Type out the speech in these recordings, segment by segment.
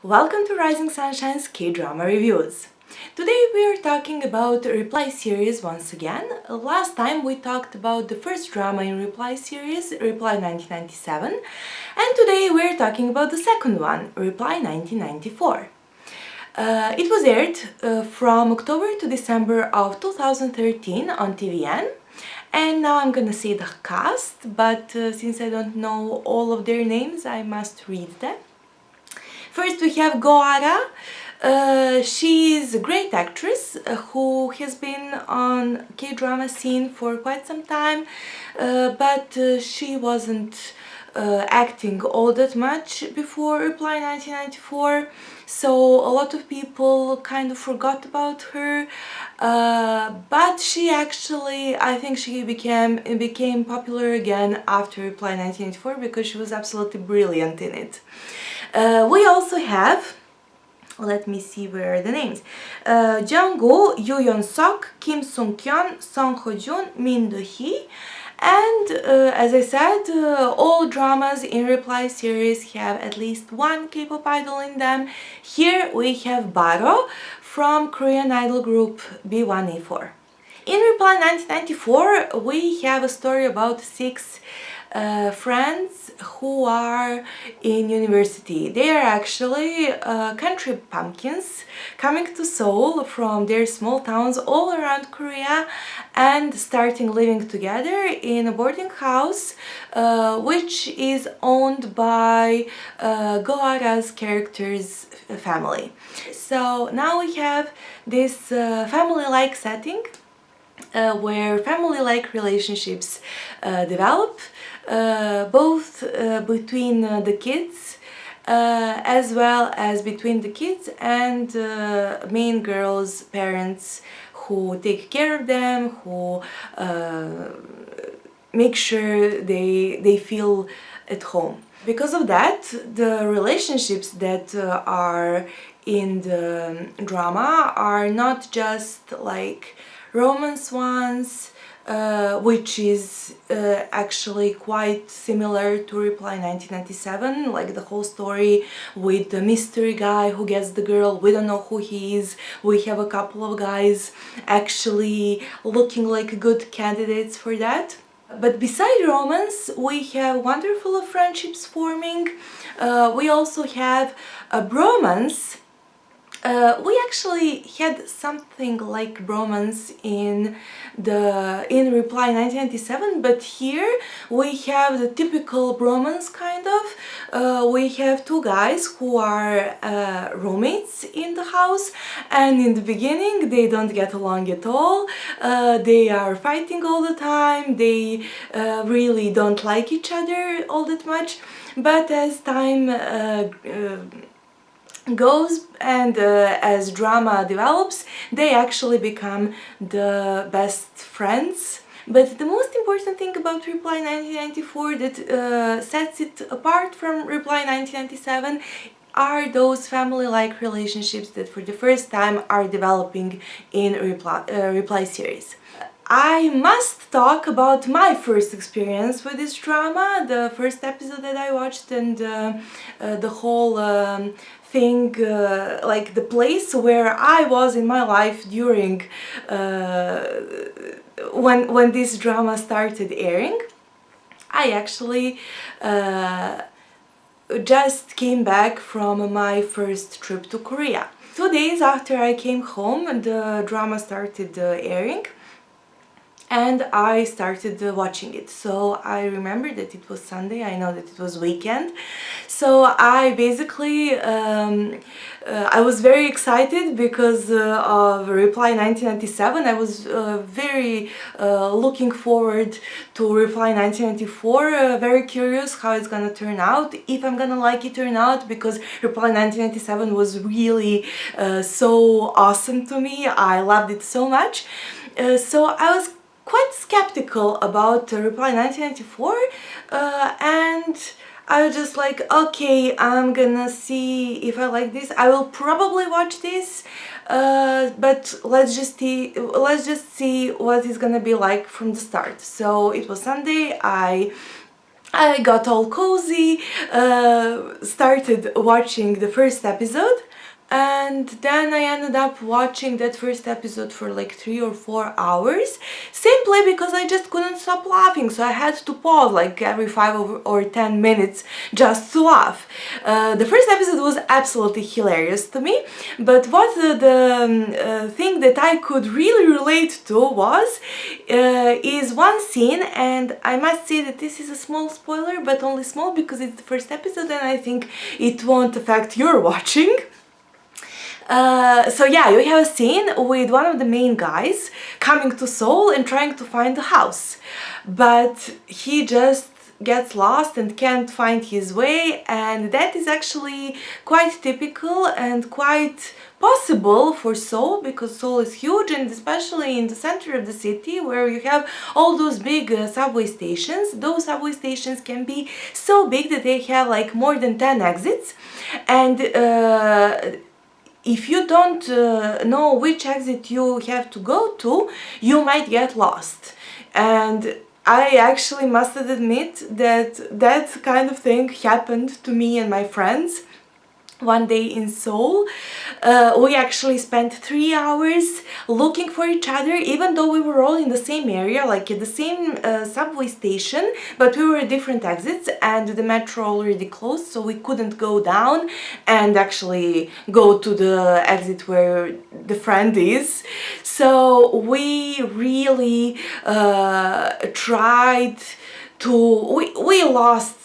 Welcome to Rising Sunshine's K-Drama Reviews. Today we are talking about Reply series once again. Last time we talked about the first drama in Reply series, Reply 1997, and today we are talking about the second one, Reply 1994. It was aired from October to December of 2013 on TVN. And now I'm gonna say the cast, but since I don't know all of their names, I must read them. First we have Goara. She is a great actress who has been on K-drama scene for quite some time, but she wasn't acting all that much before Reply 1994, so a lot of people kind of forgot about her, but she actually, I think she became popular again after Reply 1994 because she was absolutely brilliant in it. We also have, let me see where are the names, Jungwoo, Yoo Yeon-seok, Kim Sung-kyun, Song Ho-jun, Min Do-hee, and as I said, all dramas in Reply series have at least one K-pop idol in them. Here we have Baro from Korean idol group B1A4. In Reply 1994 we have a story about six friends who are in university. They are actually country pumpkins coming to Seoul from their small towns all around Korea and starting living together in a boarding house which is owned by Goara's character's family. So now we have this family-like setting where family-like relationships develop, both between the kids as well as between the kids and main girl's parents, who take care of them, who make sure they feel at home. Because of that, the relationships that are in the drama are not just like romance ones, which is actually quite similar to Reply 1997, like the whole story with the mystery guy who gets the girl, we don't know who he is, we have a couple of guys actually looking like good candidates for that. But beside romance, we have wonderful friendships forming. We also have a bromance. We actually had something like bromance in Reply 1997, but here we have the typical bromance kind of. We have two guys who are roommates in the house, and in the beginning they don't get along at all. They are fighting all the time, they really don't like each other all that much, but as time goes and as drama develops, they actually become the best friends. But the most important thing about Reply 1994 that sets it apart from Reply 1997 are those family-like relationships that for the first time are developing in Reply series. I must talk about my first experience with this drama, the first episode that I watched, and the whole thing, like the place where I was in my life during when this drama started airing. I actually just came back from my first trip to Korea. 2 days after I came home, the drama started airing, and I started watching it. So I remember that it was Sunday, I know that it was weekend, so I basically I was very excited because of Reply 1997. I was very looking forward to Reply 1994, very curious how it's gonna turn out, if I'm gonna like it or not, because Reply 1997 was really so awesome to me. I loved it so much. So I was quite skeptical about Reply 1994, and I was just like, okay, I'm gonna see if I like this. I will probably watch this, but let's just see what it's gonna be like from the start. So it was Sunday. I I got all cozy, started watching the first episode, and then I ended up watching that first episode for like 3 or 4 hours, simply because I just couldn't stop laughing, so I had to pause like every 5 or 10 minutes just to laugh. The first episode was absolutely hilarious to me, but what the thing that I could really relate to was is one scene, and I must say that this is a small spoiler, but only small because it's the first episode and I think it won't affect your watching. So yeah, you have a scene with one of the main guys coming to Seoul and trying to find a house, but he just gets lost and can't find his way, and that is actually quite typical and quite possible for Seoul, because Seoul is huge, and especially in the center of the city where you have all those big subway stations. Those subway stations can be so big that they have like more than 10 exits, and if you don't know which exit you have to go to, you might get lost. And I actually must admit that that kind of thing happened to me and my friends one day in Seoul. We actually spent 3 hours looking for each other, even though we were all in the same area, like at the same subway station, but we were at different exits and the metro already closed, so we couldn't go down and actually go to the exit where the friend is. So we really tried to, we lost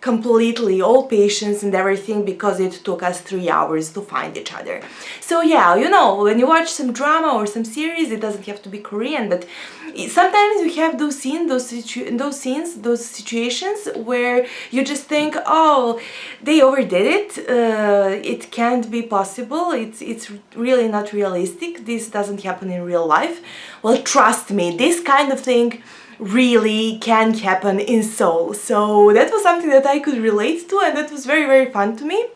completely all patience and everything because it took us 3 hours to find each other. So yeah, you know, when you watch some drama or some series, it doesn't have to be Korean, but sometimes you have those scenes, those situations where you just think, oh, they overdid it, it can't be possible, it's really not realistic, this doesn't happen in real life. Well, trust me, this kind of thing really can happen in Seoul. So that was something that I could relate to, and that was very, very fun to me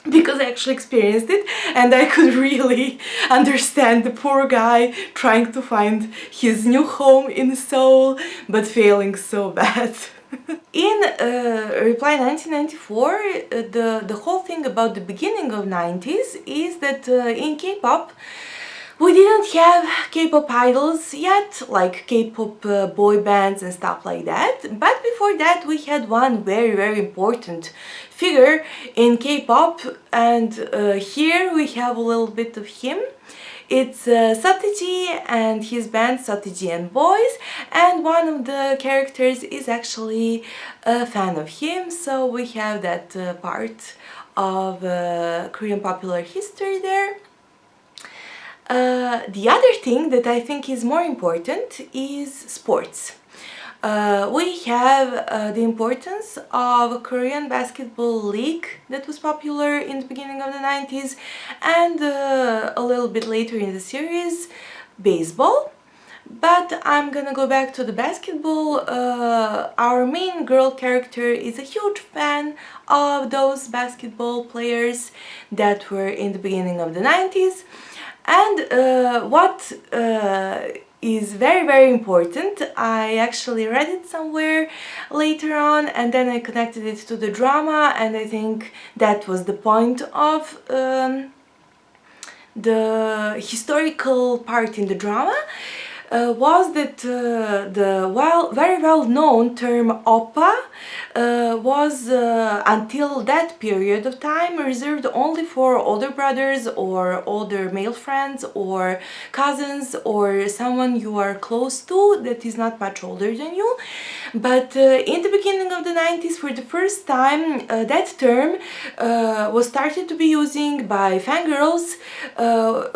because I actually experienced it and I could really understand the poor guy trying to find his new home in Seoul but failing so bad. In Reply 1994, the whole thing about the beginning of 90s is that in K-pop we didn't have K-pop idols yet, like K-pop boy bands and stuff like that, but before that we had one very, very important figure in K-pop, and here we have a little bit of him. It's Sateji and his band Sateji and Boys, and one of the characters is actually a fan of him, so we have that part of Korean popular history there. The other thing that I think is more important is sports. We have the importance of a Korean basketball league that was popular in the beginning of the 90s, and a little bit later in the series, baseball. But I'm gonna go back to the basketball. Our main girl character is a huge fan of those basketball players that were in the beginning of the 90s. And what is very, very important, I actually read it somewhere later on, and then I connected it to the drama, and I think that was the point of the historical part in the drama. Was that the very well-known term oppa was until that period of time reserved only for older brothers or older male friends or cousins or someone you are close to that is not much older than you. But in the beginning of the 90s, for the first time, that term was started to be using by fangirls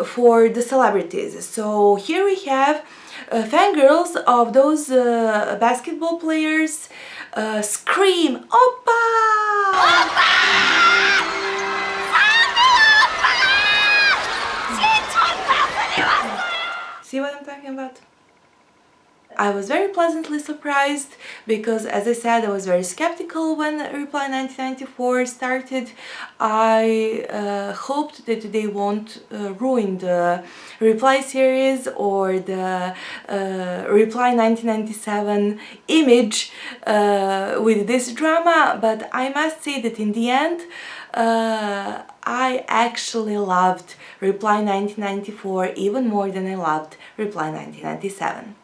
for the celebrities. So here we have fangirls of those basketball players scream "Oppa! Oppa! See what I'm talking about? I was very pleasantly surprised because, as I said, I was very skeptical when Reply 1994 started. I hoped that they won't ruin the Reply series or the Reply 1997 image with this drama, but I must say that in the end I actually loved Reply 1994 even more than I loved Reply 1997.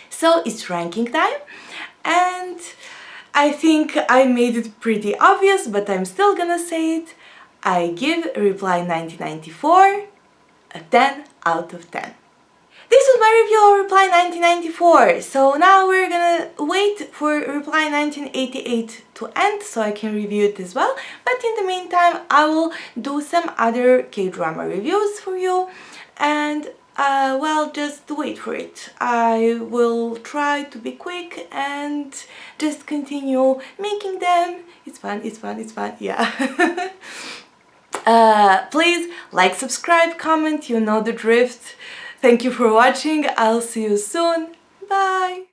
So it's ranking time, and I think I made it pretty obvious, but I'm still gonna say it. I give Reply 1994 a 10 out of 10. This was my review of Reply 1994, so now we're gonna wait for Reply 1988 to end so I can review it as well, but in the meantime I will do some other K-drama reviews for you, and well, just wait for it. I will try to be quick and just continue making them. It's fun, yeah. Please like, subscribe, comment, you know the drift. Thank you for watching. I'll see you soon. Bye!